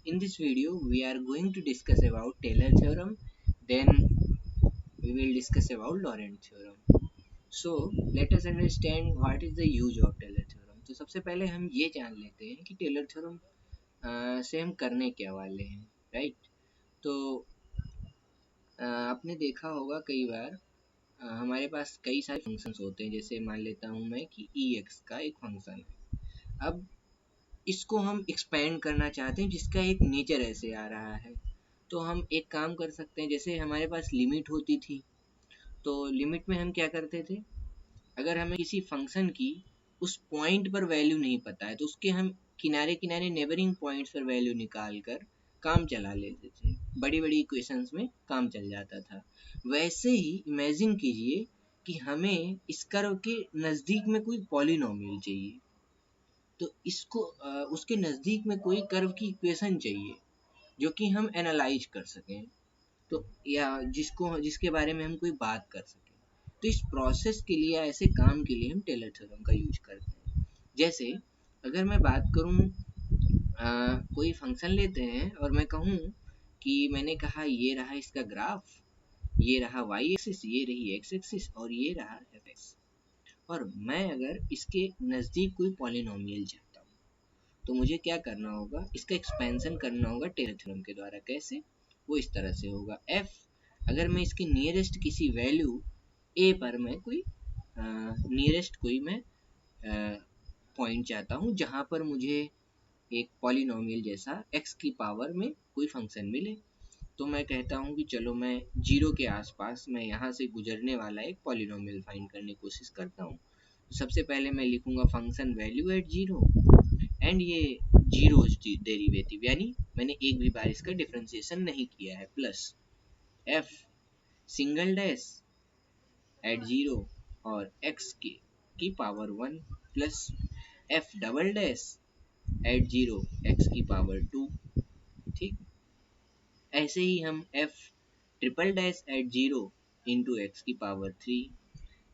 In this video, we are going to discuss about Taylor theorem. Then we will discuss about Lorentz theorem. So let us understand what is the use of Taylor theorem. तो सबसे पहले हम ये जान लेते हैं कि Taylor theorem से हम करने क्या वाले हैं, राइट? तो आपने देखा होगा कई बार हमारे पास कई सारे फंक्शंस होते हैं। जैसे मान लेता हूँ मैं कि ex का एक फंक्शन है। अब इसको हम एक्सपेंड करना चाहते हैं जिसका एक नेचर ऐसे आ रहा है, तो हम एक काम कर सकते हैं। जैसे हमारे पास लिमिट होती थी, तो लिमिट में हम क्या करते थे, अगर हमें किसी फंक्शन की उस पॉइंट पर वैल्यू नहीं पता है तो उसके हम किनारे किनारे नेबरिंग पॉइंट्स पर वैल्यू निकाल कर काम चला लेते थे। बड़ी बड़ी इक्वेशंस में काम चल जाता था। वैसे ही इमेजिन कीजिए कि हमें इस कर्व के नज़दीक में कोई पॉलिनोमियल चाहिए, तो इसको उसके नज़दीक में कोई कर्व की इक्वेशन चाहिए जो कि हम एनालाइज कर सकें, तो या जिसके बारे में हम कोई बात कर सकें। तो इस प्रोसेस के लिए, ऐसे काम के लिए हम टेलर थ्योरम का यूज करते हैं। जैसे अगर मैं बात करूं, कोई फंक्शन लेते हैं और मैं कहूं कि मैंने कहा ये रहा इसका ग्राफ, ये रहा वाई एक्सिस, ये रही एक्स एक्सिस और ये रहा एफ एक्स, और मैं अगर इसके नज़दीक कोई पॉलिनोमियल चाहता हूँ तो मुझे क्या करना होगा, इसका एक्सपेंशन करना होगा टेलर थ्योरम के द्वारा। कैसे? वो इस तरह से होगा, f अगर मैं इसके नियरेस्ट किसी वैल्यू a पर मैं कोई नियरेस्ट कोई मैं पॉइंट चाहता हूँ जहाँ पर मुझे एक पॉलिनोमियल जैसा x की पावर में कोई फंक्शन मिले, तो मैं कहता हूँ कि चलो मैं जीरो के आसपास मैं यहाँ से गुजरने वाला एक पॉलिनोमियल फाइंड करने की कोशिश करता हूँ। सबसे पहले मैं लिखूंगा function value at zero, and ये जीरो डेरिवेटिव, यानी मैंने एक भी बार इसका डिफरेंशिएशन नहीं किया है, plus f single dash at zero और एक्स की power one, plus f double dash at zero x की पावर टू। ठीक, ऐसे ही हम f triple dash at zero into x की पावर थ्री,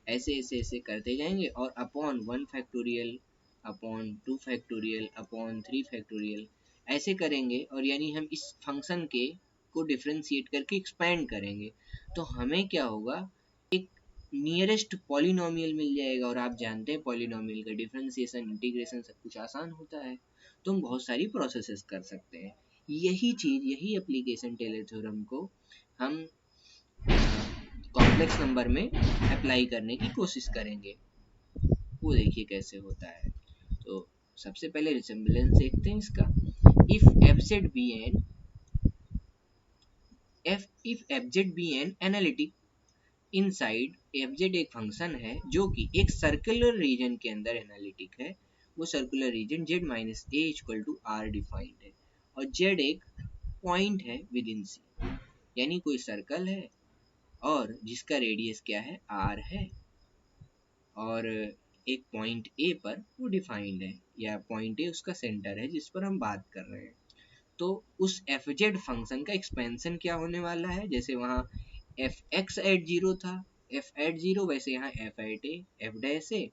ऐसे ऐसे ऐसे करते जाएंगे, और upon one factorial upon two factorial upon three factorial ऐसे करेंगे, और यानी हम इस फंक्शन के को डिफ्रेंशिएट करके एक्सपैंड करेंगे तो हमें क्या होगा, एक नियरेस्ट पॉलिनोमियल मिल जाएगा। और आप जानते हैं पॉलिनोमियल का डिफ्रेंशिएशन, इंटीग्रेशन सब कुछ आसान होता है, तो हम बहुत सारी प्रोसेसेस कर सकते हैं। यही चीज़, यही एप्लीकेशन टेलर थ्योरम को हम कॉम्प्लेक्स नंबर में अप्लाई करने की कोशिश करेंगे। वो देखिए कैसे होता है। तो सबसे पहले रिसेम्बलेंस देखते हैं इसका। If f z be an analytic inside, f z एक फंक्शन है जो कि एक सर्कुलर रीजन के अंदर एनालिटिक है। वो circular region z minus a equal to r defined है, और जेड एक पॉइंट है विद इन सी, यानी कोई सर्कल है और जिसका रेडियस क्या है, आर है, और एक पॉइंट ए पर वो डिफाइंड है, या पॉइंट ए उसका सेंटर है जिस पर हम बात कर रहे हैं। तो उस एफ जेड फंक्शन का एक्सपेंशन क्या होने वाला है, जैसे वहाँ एफ एक्स एट जीरो था, एफ एट जीरो, वैसे यहाँ F at A F dash A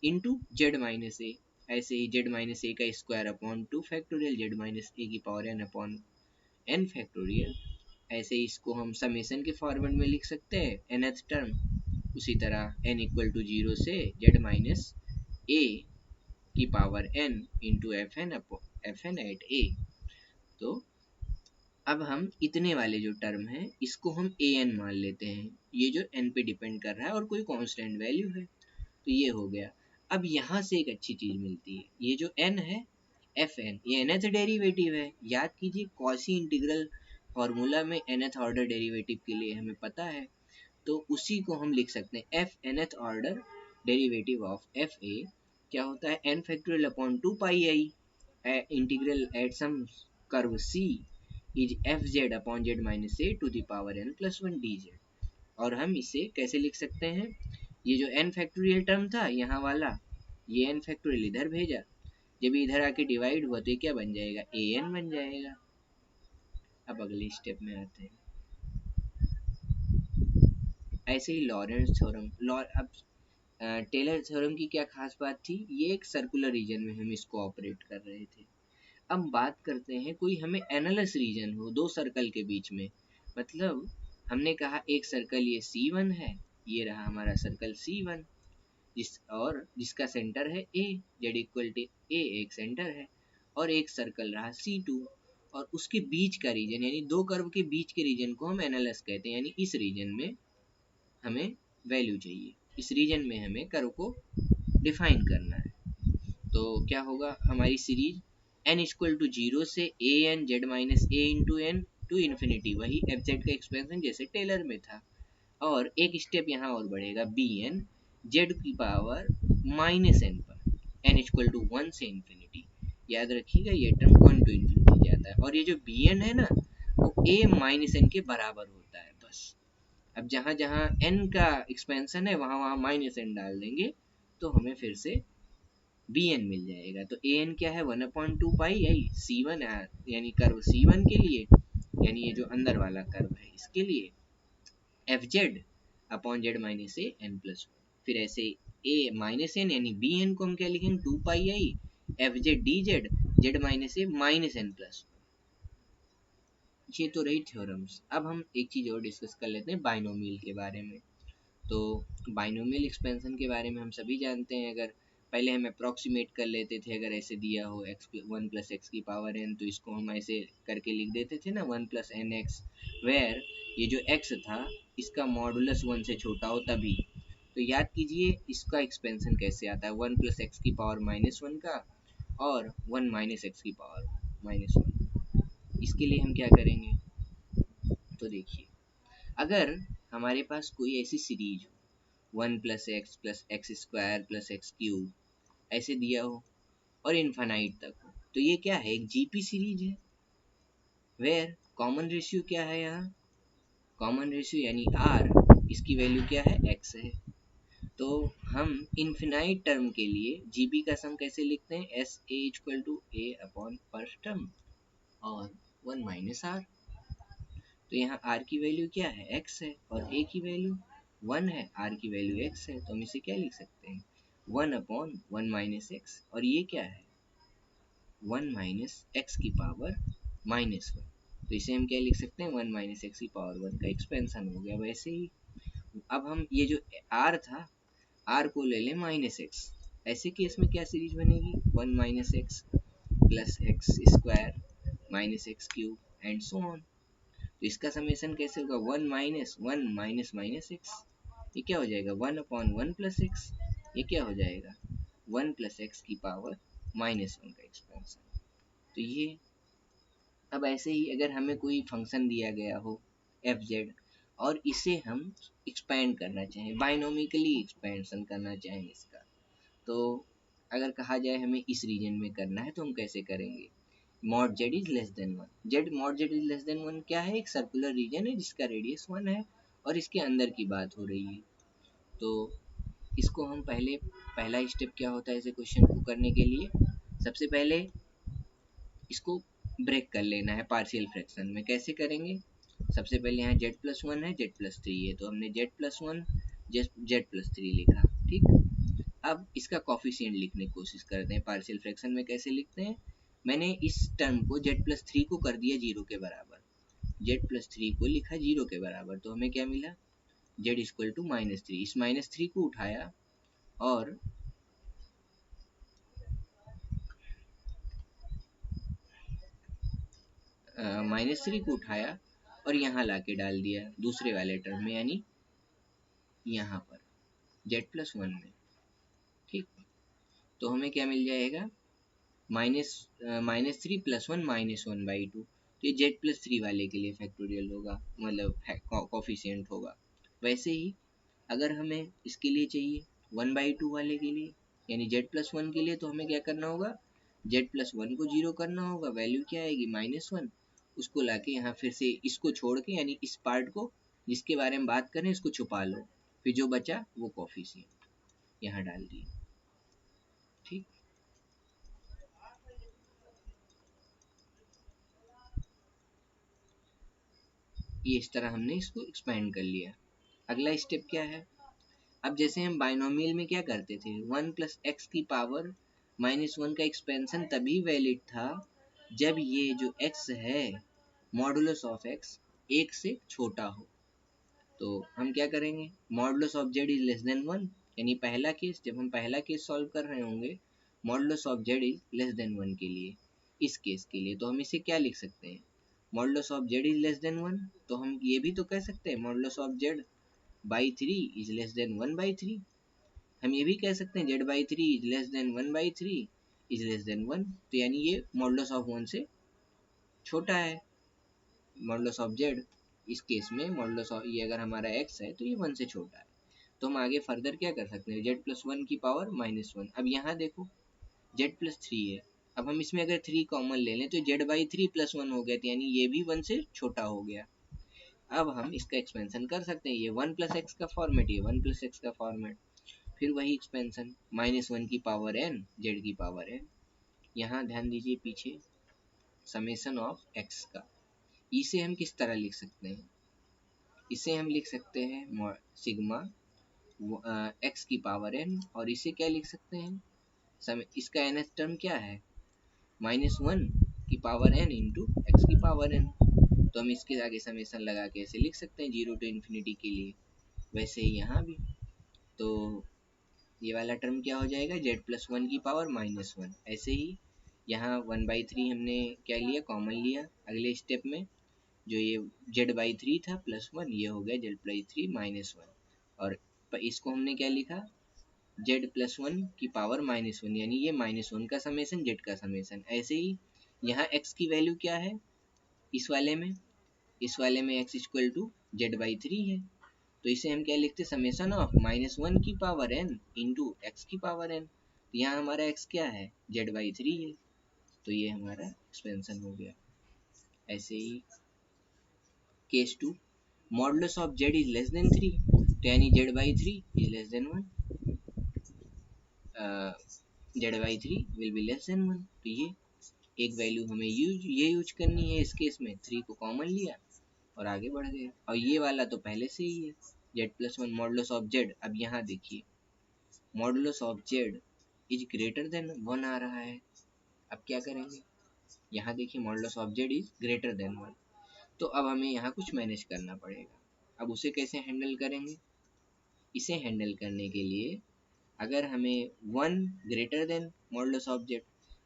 into Z minus A, ऐसे ही जेड माइनस ए का square upon two factorial Z minus A की power N upon N factorial. ऐसे ही इसको हम समेशन के फॉर्मेट में लिख सकते हैं, nth टर्म। उसी तरह n इक्वल टू जीरो से जेड माइनस ए की power n into F N at A. तो अब हम इतने वाले जो टर्म है इसको हम ए एन मान लेते हैं, ये जो n पे डिपेंड कर रहा है और कोई कांस्टेंट वैल्यू है, तो ये हो गया। अब यहाँ से एक अच्छी चीज मिलती है, ये जो n है एफ एन, ये nth डेरिवेटिव है। याद कीजिए कॉसी इंटीग्रल फॉर्मूला में nth ऑर्डर डेरिवेटिव के लिए हमें पता है, तो उसी को हम लिख सकते हैं f nth order derivative of f a क्या होता है, n factorial upon two pi i integral at some curve c is f Z upon Z minus a to the power n plus one d z. और हम इसे कैसे लिख सकते हैं, ये जो n फैक्टोरियल टर्म था यहाँ वाला, ये n फैक्टोरियल इधर भेजा, जब इधर आके डिवाइड हुआ तो क्या बन जाएगा, ए एन बन जाएगा। अब अगले स्टेप में आते हैं, ऐसे ही लॉरेंट्ज थ्योरम। अब टेलर थ्योरम की क्या खास बात थी, ये एक सर्कुलर रीजन में हम इसको ऑपरेट कर रहे थे। अब बात करते हैं कोई हमें एनालस रीजन हो दो सर्कल के बीच में, मतलब हमने कहा एक सर्कल ये C1 है, ये रहा हमारा सर्कल C1 जिसका सेंटर है A, Z equal to A एक सेंटर है, और एक सर्कल रहा C2 और उसके बीच का रीजन यानी दो कर्व के बीच के रीजन को हम एनालस कहते हैं, यानी इस रीजन में हमें वैल्यू चाहिए, इस रीजन में हमें कर्व को डिफाइन करना है। तो क्या होगा हमारी सीरीज n इक्वल टू 0 से a n z minus a into n to infinity, वही एफ जेड का एक्सपेंशन जैसे टेलर में था, और एक स्टेप यहाँ और बढ़ेगा बी एन जेड की पावर माइनस एन पर n इक्वल टू 1 से इन्फिनिटी। याद रखिएगा ये टर्म 1 टू इन्फिनिटी जाता है, और ये जो बी एन है ना वो a माइनस एन के बराबर होता है बस। अब जहाँ जहाँ n का एक्सपेंशन है वहाँ वहाँ माइनस एन डाल देंगे तो हमें फिर से बी एन मिल जाएगा। तो ए एन क्या है 1/2 पाई आई C1 यानी कर्व C1 के लिए, यानी ये जो अंदर वाला कर्व है इसके लिए F Z upon Z minus A N plus one. फिर ऐसे ए माइनस एन यानी बी एन को हम क्या लिखेंगे 2 pi I F Z D Z Z minus A minus N plus. ये तो रही थ्योरम्स। अब हम एक चीज़ और डिस्कस कर लेते हैं बाइनोमियल के बारे में। तो बाइनोमियल एक्सपेंशन के बारे में हम सभी जानते हैं, अगर पहले हम अप्रॉक्सीमेट कर लेते थे, अगर ऐसे दिया हो वन प्लस एक्स की पावर एन तो इसको हम ऐसे करके लिख देते थे ना 1 प्लस एन एक्स, वेयर ये जो x था इसका मॉडुलस 1 से छोटा हो तभी। तो याद कीजिए इसका एक्सपेंशन कैसे आता है 1 प्लस एक्स की पावर माइनस वन का और 1 माइनस एक्स की पावर माइनस वन। इसके लिए हम क्या करेंगे, तो देखिए अगर हमारे पास कोई ऐसी सीरीज हो 1 plus x square plus x cube ऐसे दिया हो और इन्फानाइट तक हो, तो ये क्या है एक जीपी सीरीज है, वेयर कॉमन रेशियो क्या है, यहाँ कॉमन रेशियो यानी r इसकी वैल्यू क्या है x है। तो हम इन्फिनाइट टर्म के लिए जीपी का सम कैसे लिखते हैं s a equal to a upon first term और 1 माइनस आर। तो यहाँ r की वैल्यू क्या है x है और a की वैल्यू 1 है, r की वैल्यू x है, तो हम इसे क्या लिख सकते हैं 1 अपॉन 1 माइनस एक्स, और ये क्या है 1 माइनस एक्स की पावर माइनस वन। तो इसे हम क्या लिख सकते हैं 1 माइनस एक्स की पावर 1 का एक्सपेंशन हो गया। वैसे ही अब हम ये जो r था r को ले लें माइनस एक्स, ऐसे केस में क्या सीरीज बनेगी 1 minus x plus x square minus x cube and so on. तो इसका समेशन कैसे होगा 1 माइनस माइनस एक्स, ये क्या हो जाएगा 1 अपॉन 1 प्लस एक्स, ये क्या हो जाएगा 1 प्लस एक्स की पावर माइनस वन का एक्सपेंशन। तो ये अब ऐसे ही अगर हमें कोई फंक्शन दिया गया हो एफ जेड और इसे हम एक्सपेंड करना चाहें, बाइनोमिकली एक्सपेंशन करना चाहें इसका, तो अगर कहा जाए हमें इस रीजन में करना है तो हम कैसे करेंगे mod Z is less then one. Z mod Z is less then one क्या है एक सर्कुलर रीजन है जिसका रेडियस 1 है और इसके अंदर की बात हो रही है। तो इसको हम पहला स्टेप क्या होता है ऐसे क्वेश्चन को करने के लिए, सबसे पहले इसको ब्रेक कर लेना है पार्शियल फ्रैक्शन में। कैसे करेंगे, सबसे पहले यहाँ जेड प्लस वन है जेड प्लस थ्री है, तो हमने Z plus one Z plus three लिखा, ठीक। अब इसका कॉफिशिएंट लिखने की कोशिश करते हैं पार्शियल फ्रैक्शन में। कैसे लिखते हैं, मैंने इस टर्म को जेड प्लस थ्री को कर दिया जीरो के बराबर, जेड प्लस थ्री को लिखा जीरो के बराबर, तो हमें क्या मिला z equal to minus three. इस माइनस थ्री को उठाया और माइनस थ्री को उठाया और यहाँ ला के डाल दिया दूसरे वाले टर्म में, यानी यहाँ पर जेड प्लस वन में, ठीक। तो हमें क्या मिल जाएगा minus three plus one minus one by two. तो ये जेड प्लस थ्री वाले के लिए फैक्टोरियल होगा, मतलब कॉफिशिएंट होगा। वैसे ही अगर हमें इसके लिए चाहिए 1/2 वाले के लिए यानी जेड प्लस वन के लिए, तो हमें क्या करना होगा जेड प्लस वन को जीरो करना होगा, वैल्यू क्या आएगी माइनस वन, उसको लाके यहाँ फिर से इसको छोड़ के यानी इस पार्ट को जिसके बारे में बात करें इसको छुपा लो, फिर जो बचा वो कॉफिशिएंट यहाँ डाल दिए, ठीक। ये इस तरह हमने इसको एक्सपेंड कर लिया। अगला स्टेप क्या है, अब जैसे हम बाइनोमियल में क्या करते थे 1 प्लस एक्स की पावर माइनस वन का एक्सपेंशन तभी वैलिड था जब ये जो x है मॉडुलस ऑफ x 1 से छोटा हो। तो हम क्या करेंगे, modulus of z is less than 1, यानी पहला केस, जब हम पहला केस सॉल्व कर रहे होंगे modulus of z is less than 1 के लिए, इस केस के लिए, तो हम इसे क्या लिख सकते हैं, modulus of z is less than 1। तो हम ये भी तो कह सकते हैं modulus of z by 3 is less than 1 by 3। हम ये भी कह सकते हैं z by 3 is less than 1 by 3 is less than 1। तो यानी ये मॉडुलस ऑफ 1 से छोटा है, मॉडुलस ऑफ z इस केस में मॉडुलस ऑफ, ये अगर हमारा x है तो ये 1 से छोटा है। तो हम आगे फर्दर क्या कर सकते हैं, z प्लस 1 की पावर माइनस 1। अब यहाँ देखो z प्लस 3 है, अब हम इसमें अगर 3 कॉमन ले लें तो z बाई 3 प्लस 1 हो गया, तो यानी ये भी 1 से छोटा हो गया। अब हम इसका एक्सपेंशन कर सकते हैं, ये 1 प्लस एक्स का फॉर्मेट, ये 1 प्लस एक्स का फॉर्मेट, फिर वही एक्सपेंशन माइनस 1 की पावर n z की पावर n। यहाँ ध्यान दीजिए पीछे समेशन ऑफ x का, इसे हम किस तरह लिख सकते हैं, इसे हम लिख सकते हैं सिग्मा x की पावर n, और इसे क्या लिख सकते हैं, इसका nth टर्म क्या है, माइनस 1 की पावर n इंटू एक्स की पावर n। तो हम इसके आगे समेशन लगा के ऐसे लिख सकते हैं 0 टू इन्फिनिटी के लिए। वैसे ही यहाँ भी, तो ये वाला टर्म क्या हो जाएगा, z प्लस 1 की पावर माइनस 1। ऐसे ही यहाँ 1 बाई 3 हमने क्या लिया, कॉमन लिया अगले स्टेप में, जो ये z बाई 3 था प्लस 1, ये हो गया z बाई 3 माइनस 1। और इसको हमने क्या लिखा, z प्लस 1 की पावर माइनस 1, यानी ये माइनस 1 का समेशन z का समेशन। ऐसे ही यहाँ x की वैल्यू क्या है, इस वाले में x equal to z by 3 है, तो इसे हम क्या लिखते, समेशन ऑफ माइनस 1 की पावर n इंटू एक्स की पावर n। तो यहाँ हमारा x क्या है, जेड बाई 3 है, तो ये हमारा एक्सपेंशन हो गया। ऐसे ही case 2, modulus of z is less than 3, तो यानी z by 3 is less than 1, z by 3 will be less than 1। तो ये एक वैल्यू हमें यूज करनी है, इस केस में 3 को कॉमन लिया और आगे बढ़ गए। और ये वाला तो पहले से ही है, z plus 1 modulus of z। अब यहाँ देखिए modulus of z is greater than 1 आ रहा है, अब क्या करेंगे, यहाँ देखिए modulus of z is greater than 1, तो अब हमें यहाँ कुछ मैनेज करना पड़ेगा। अब उसे कैसे हैंडल करेंगे, इसे हैंडल करने के लिए अगर हमें 1 greater than modulus of z,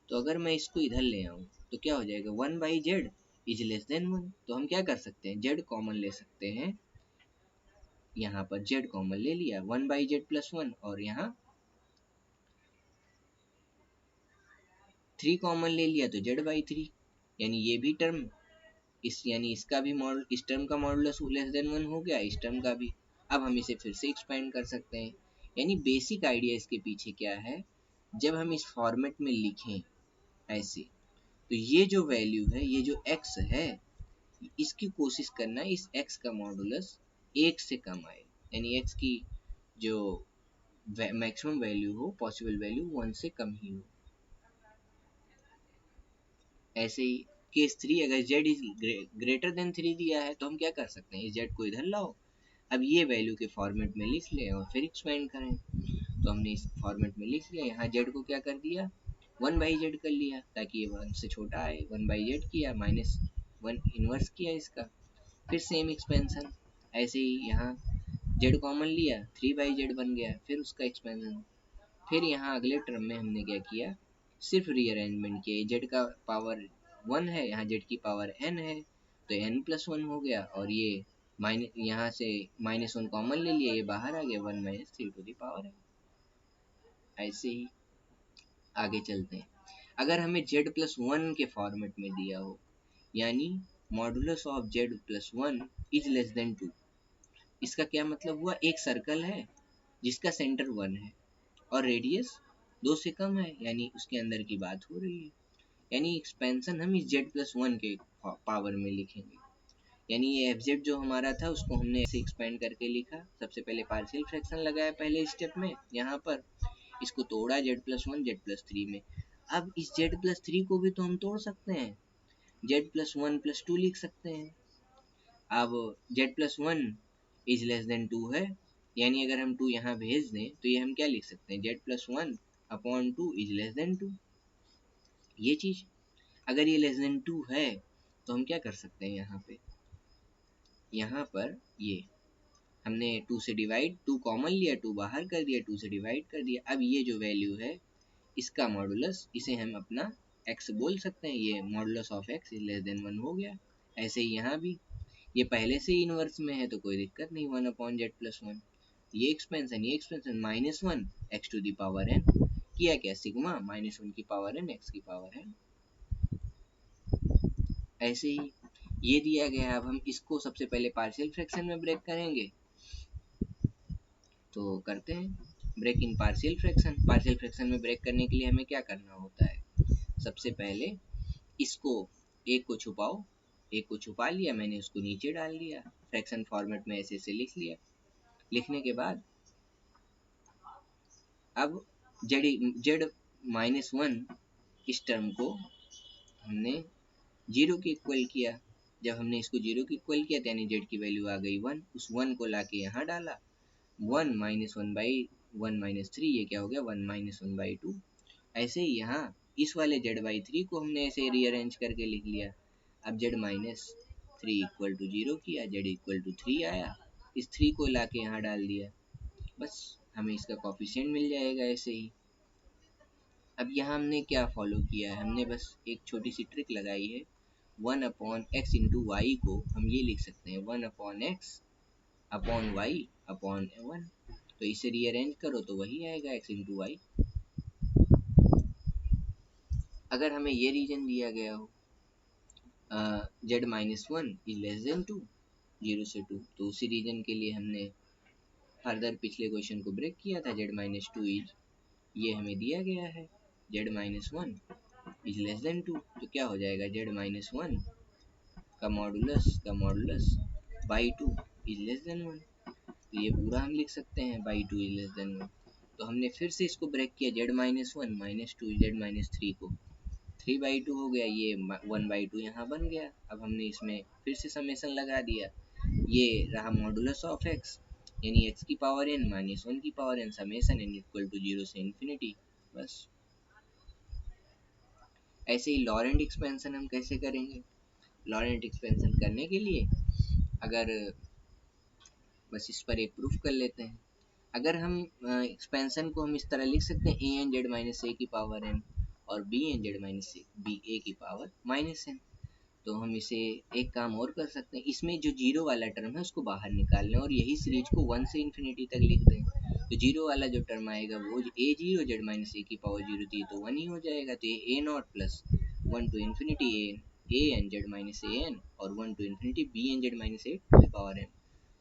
तो अगर मैं इसको इधर ले आऊँ तो क्या हो जाएगा, 1 by Z is less than 1। तो हम क्या कर सकते हैं, z कॉमन ले सकते हैं, यहाँ पर z कॉमन ले लिया, 1 बाई जेड प्लस 1, और यहाँ 3 कॉमन ले लिया तो z बाई 3, यानी ये भी टर्म यानी इसका भी मॉडल, इस टर्म का मॉडुलस लेस देन 1 हो गया, इस टर्म का भी। अब हम इसे फिर से एक्सपेंड कर सकते हैं। यानी बेसिक आइडिया इसके पीछे क्या है, जब हम इस फॉर्मेट में लिखें ऐसे, तो ये जो वैल्यू है, ये जो x है, इसकी कोशिश करना है इस x का मॉडुलस 1 से कम आए, यानी x की जो मैक्सिमम वैल्यू हो, पॉसिबल वैल्यू 1 से कम ही हो। ऐसे ही केस 3, अगर z इज ग्रेटर देन 3 दिया है तो हम क्या कर सकते हैं, इस z को इधर लाओ, अब ये वैल्यू के फॉर्मेट में लिख लें और फिर एक्सपेंड करें। तो हमने इस फॉर्मेट में लिख लिया, यहाँ z को क्या कर दिया, 1 बाई जेड कर लिया ताकि ये 1 से छोटा आए, 1 बाई जेड किया, माइनस 1 इन्वर्स किया इसका, फिर सेम एक्सपेंशन। ऐसे ही यहाँ z कॉमन लिया, 3 बाई जेड बन गया, फिर उसका एक्सपेंशन। फिर यहाँ अगले टर्म में हमने क्या किया, सिर्फ रीअरेंजमेंट किया, जेड का पावर 1 है, यहाँ जेड की पावर n है, तो n प्लस 1 हो गया, और ये माइनस, यहाँ से माइनस 1 कॉमन ले लिया, ये बाहर आ गया, 1 माइनस 3 टू द पावर है। ऐसे ही आगे चलते हैं, अगर हमें z प्लस 1 के फॉर्मेट में दिया हो, यानी modulus of z plus 1 is less then 2, इसका क्या मतलब हुआ, एक सर्कल है जिसका सेंटर 1 है और रेडियस 2 से कम है, यानी उसके अंदर की बात हो रही है। यानी एक्सपेंशन हम इस z प्लस 1 के पावर में लिखेंगे, यानी ये एफ जेड जो हमारा था उसको हमने ऐसे एक्सपेंड करके लिखा, सबसे पहले पार्शियल फ्रैक्शन लगाया पहले स्टेप में, यहाँ पर इसको तोड़ा z प्लस 1 z प्लस 3 में। अब इस z प्लस 3 को भी तो हम तोड़ सकते हैं, z प्लस 1 प्लस 2 लिख सकते हैं। अब z plus 1 is less then 2 है, यानी अगर हम 2 यहाँ भेज दें तो ये हम क्या लिख सकते हैं, z plus 1 upon 2 is less then 2, ये चीज़। अगर ये लेस देन 2 है तो हम क्या कर सकते हैं, यहाँ पर ये हमने 2 से डिवाइड, 2 कॉमन लिया, 2 बाहर कर दिया, 2 से डिवाइड कर दिया। अब ये जो वैल्यू है इसका मॉडुलस, इसे हम अपना x बोल सकते हैं, ये modulus of x is less than 1 हो गया। ऐसे ही यहाँ भी ये पहले से ही इनवर्स में है तो कोई दिक्कत नहीं, 1/z+1। ये expansion -1 x to the power n किया क्या, सिग्मा -1 की पावर n x की पावर n। ऐसे ही ये दिया गया है। अब हम इसको सबसे पहले पार्शियल फ्रैक्शन में ब्रेक करेंगे, तो करते हैं break in partial fraction. Partial fraction में ब्रेक करने के लिए हमें क्या करना होता है, सबसे पहले इसको एक को छुपाओ, एक को छुपा लिया मैंने, उसको नीचे डाल दिया, फ्रैक्शन फॉर्मेट में ऐसे लिख लिया। लिखने के बाद अब z-1 इस टर्म को हमने 0 के इक्वल किया। जब हमने इसको 0 के इक्वल किया यानी z की वैल्यू आ गई 1, उस 1 को लाके यहाँ डाला, 1 -1/1 - 3, ये क्या हो गया 1 -1/2। ऐसे ही यहाँ इस वाले z/3 को हमने ऐसे रीअरेंज करके लिख लिया। अब z-3 इक्वल टू 0 किया, z इक्वल टू 3 आया, इस 3 को लाके यहाँ डाल दिया, बस हमें इसका कोफिशिएंट मिल जाएगा ऐसे ही। अब यहाँ हमने क्या फॉलो किया है, हमने बस एक छोटी सी ट्रिक लगाई है। 1/x इंटू वाई को हम ये लिख सकते हैं 1/x अपॉन वाई अपॉन 1। तो इसे रीअरेंज करो तो वही आएगा x इंटू वाई। अगर हमें ये रीजन दिया गया हो z-1 इज लेस देन 2, 0 से 2, तो उसी रीजन के लिए हमने फर्दर पिछले क्वेश्चन को ब्रेक किया था। z-2 इज, ये हमें दिया गया है z-1 इज लेस देन 2, तो क्या हो जाएगा z-1 का modulus by 2 is less than 1। तो ये पूरा हम लिख सकते हैं बाई 2 इज लेस देन 1। तो हमने फिर से इसको ब्रेक किया, z-1 - 2 z-3 को 3/2 हो गया, ये 1/2 यहाँ बन गया। अब हमने इसमें फिर से समेसन लगा दिया, ये रहा मॉडुलस ऑफ x यानी x की पावर n - 1 की power n summation n equal to 0 से इन्फिनिटी। बस ऐसे ही लॉरेंट एक्सपेंशन हम कैसे करेंगे, लॉरेंट एक्सपेंशन करने के लिए अगर बस इस पर एक प्रूफ कर लेते हैं। अगर हम एक्सपेंशन को हम इस तरह लिख सकते हैं a(n)z - a की पावर n और b(n)z - a की पावर -n। तो हम इसे एक काम और कर सकते हैं, इसमें जो जीरो वाला टर्म है उसको बाहर निकाल लें और यही सीरीज को 1 से इन्फिनिटी तक लिख दें। तो जीरो वाला जो टर्म आएगा वो a0 z-a की पावर 0 थी तो 1 ही हो जाएगा। तो ये a0 plus 1 to infinity a n z-an और 1 to infinity b(n)z-a to the power n।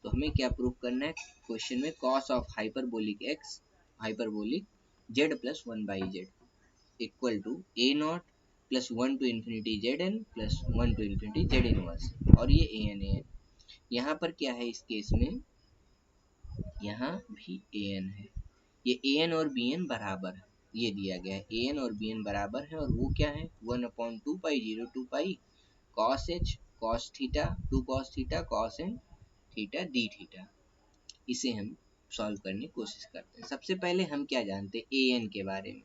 तो हमें क्या प्रूफ करना है क्वेश्चन में, cos of hyperbolic x hyperbolic z plus 1/z equal to a0 plus 1 to infinity zn plus 1 to infinity z inverse, और ये an। यहाँ पर क्या है इस केस में, यहाँ भी an है, ये an और bn बराबर है, ये दिया गया है an और bn बराबर है, और वो क्या है 1/2π0 to pi cos h cos theta 2 cos theta cos n theta d theta. इसे हम सॉल्व करने की कोशिश करते हैं। सबसे पहले हम क्या जानते हैं an के बारे में,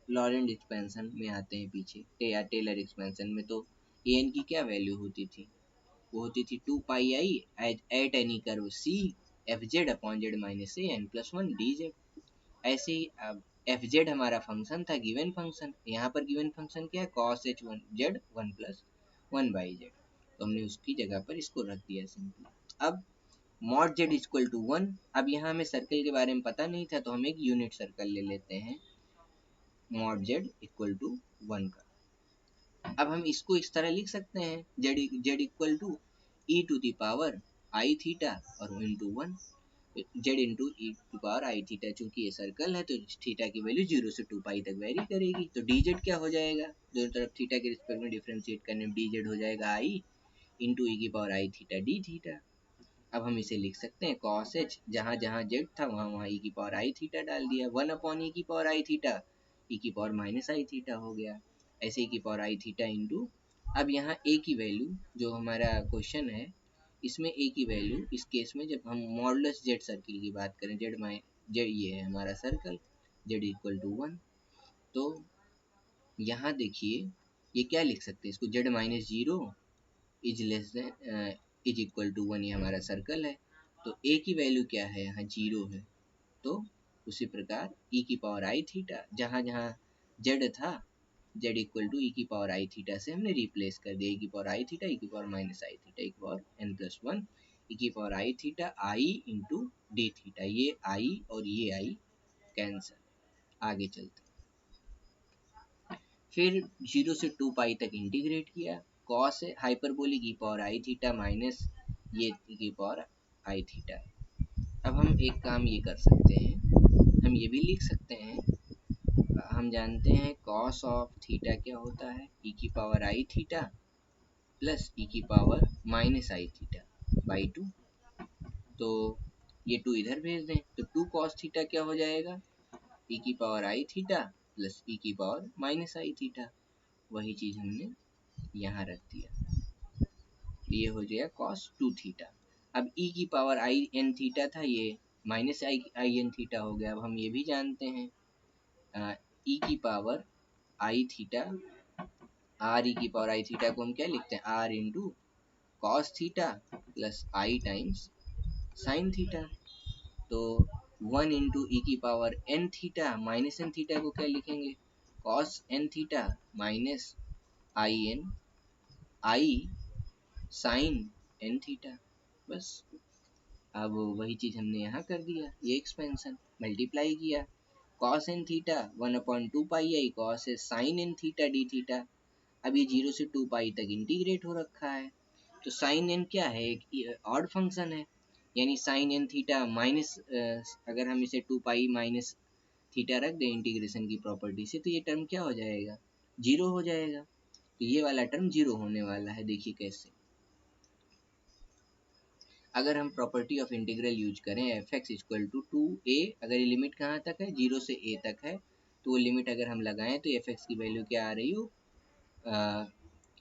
लॉरेंट एक्सपेंशन में आते हैं पीछे या टेलर एक्सपेंशन में, तो an की क्या वैल्यू होती थी, वो होती थी 2πi at any curve c fz upon z minus a n plus 1 dz। ऐसे ही अब fz हमारा फंक्शन था, गिवन फंक्शन, यहाँ पर गिवन फंक्शन क्या है cos h1 z 1 plus 1/z, तो हमने उसकी जगह पर इसको रख दिया सिंपली। अब मॉड z इक्वल टू 1, अब यहाँ हमें सर्कल के बारे में पता नहीं था तो हम एक यूनिट सर्कल ले लेते हैं मॉड z इक्वल टू 1 का। अब हम इसको इस तरह लिख सकते हैं z equal to e to the power i theta और into 1 z into E to power I theta. चूंकि ये सर्कल है तो थीटा की वैल्यू 0 से 2 पाई तक वेरी करेगी, तो dz क्या हो जाएगा, दोनों तरफ थीटा के रिस्पेक्ट में डिफरेंशिएट करने में dz हो जाएगा i इंटू ई की पावर आई थीटा डी थीटा। अब हम इसे लिख सकते हैं cos h, जहाँ जहाँ z था वहाँ वहाँ e की पावर आई थीटा डाल दिया, 1 अपॉन e की पावर आई थीटा e की पावर माइनस आई थीटा हो गया, ऐसे e की पावर आई थीटा इंटू, अब यहाँ a की वैल्यू जो हमारा क्वेश्चन है इसमें a की वैल्यू इस केस में जब हम मॉडुलस z सर्किल की बात करें, z ये है हमारा सर्कल z इक्वल टू 1, तो यहाँ देखिए ये क्या लिख सकते हैं इसको, z minus zero is less than is equal to 1, ये हमारा सर्कल है। तो a की वैल्यू क्या है, यहाँ जीरो है। तो उसी प्रकार e की पावर आई थीटा, जहाँ जहाँ z था, z इक्वल टू ई की पावर आई थीटा से हमने रिप्लेस कर दिया, e की पावर आई थीटा, e की पावर माइनस आई थीटा, e की power n plus one, e की पावर आई थीटा आई इंटू डी थीटा। ये आई और ये आई कैंसर। आगे चलते फिर 0 से 2 पाई तक इंटीग्रेट किया, कॉस हाइपरबोलिक ई पावर आई थीटा माइनस ये ई की पावर आई थीटा। अब हम एक काम ये कर सकते हैं, हम ये भी लिख सकते हैं, हम जानते हैं कॉस ऑफ थीटा क्या होता है, ई की पावर आई थीटा प्लस ई की power minus I theta by 2। तो ये 2 इधर भेज दें तो 2 कॉस थीटा क्या हो जाएगा, ई की पावर आई थीटा प्लस ई की पावर माइनस आई थीटा। वही चीज़ हमने यहाँ रख दिया, ये हो जाएगा कॉस 2 थीटा। अब ई की पावर आई एन थीटा था, ये माइनस आई एन थीटा हो गया। अब हम ये भी जानते हैं ई की पावर आई थीटा, आर ई की पावर आई थीटा को हम क्या लिखते हैं, r into cos theta plus i times sine theta. तो 1 इंटू ई की power n theta minus n theta को क्या लिखेंगे, cos n theta minus i n i sine n theta. बस अब वही चीज़ हमने यहाँ कर दिया, ये एक्सपेंशन मल्टीप्लाई किया, cos n theta 1/2 pi i cos sine n theta d theta. अब ये 0 से 2 पाई तक इंटीग्रेट हो रखा है। तो साइन एन क्या है, एक ऑड फंक्शन है, यानी साइन एन थीटा माइनस, अगर हम इसे 2 पाई माइनस थीटा रख दें इंटीग्रेशन की प्रॉपर्टी से, तो ये टर्म क्या हो जाएगा, जीरो हो जाएगा। तो ये वाला टर्म जीरो होने वाला है। देखिए कैसे, अगर हम प्रॉपर्टी ऑफ इंटीग्रल यूज करें f x equal to 2a, अगर ये लिमिट कहाँ तक है, 0 से a तक है, तो वो लिमिट अगर हम लगाएं तो एफ एक्स की वैल्यू क्या आ रही हो,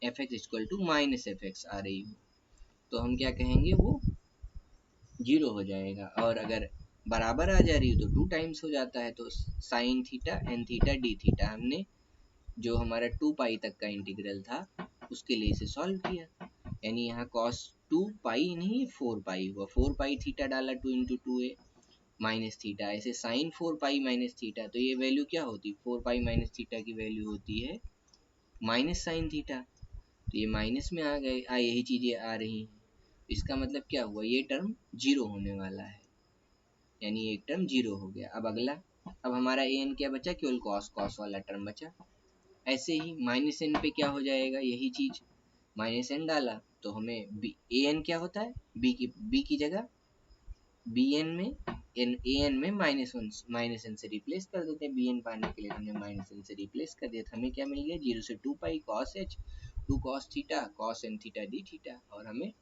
F x equal to minus F X आ रही हो। तो हम क्या कहेंगे, वो जीरो हो जाएगा। और अगर बराबर आ जा रही हो तो 2 टाइम्स हो जाता है। तो sine theta n theta d theta हमने जो हमारा 2 पाई तक का इंटीग्रल था उसके लिए इसे सॉल्व किया, यानी यहाँ cos 2 पाई नहीं 4 पाई हुआ, 4 पाई थीटा डाला 2 इंटू 2a माइनस थीटा, ऐसे साइन 4 पाई माइनस थीटा। तो ये वैल्यू क्या होती, 4 पाई माइनस थीटा की वैल्यू होती है माइनस साइन थीटा। तो ये माइनस में आ गए, यही चीज़ें आ रही हैं। इसका मतलब क्या हुआ, ये टर्म जीरो होने वाला है, यानी एक टर्म जीरो हो गया। अब अगला, अब हमारा ए एन क्या बचा, केवल कॉस कॉस वाला टर्म बचा। ऐसे ही माइनस एन पे क्या हो जाएगा, यही चीज माइनस एन डाला तो हमें ए एन क्या होता है, बी की जगह बी एन में ए एन में माइनस एन से रिप्लेस कर देते हैं। बी एन पाने के लिए हमने माइनस एन से रिप्लेस कर दिया, तो हमें क्या मिल गया, 0 से 2 pi cos h 2 cos theta cos n theta d theta, और हमें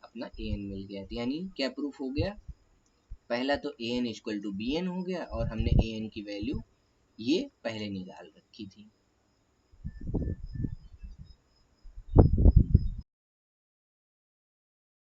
अपना ए एन मिल गया। यानी क्या प्रूफ हो गया, पहला तो A N equal to B N हो गया, और हमने ए एन की वैल्यू ये पहले निकाल रखी थी।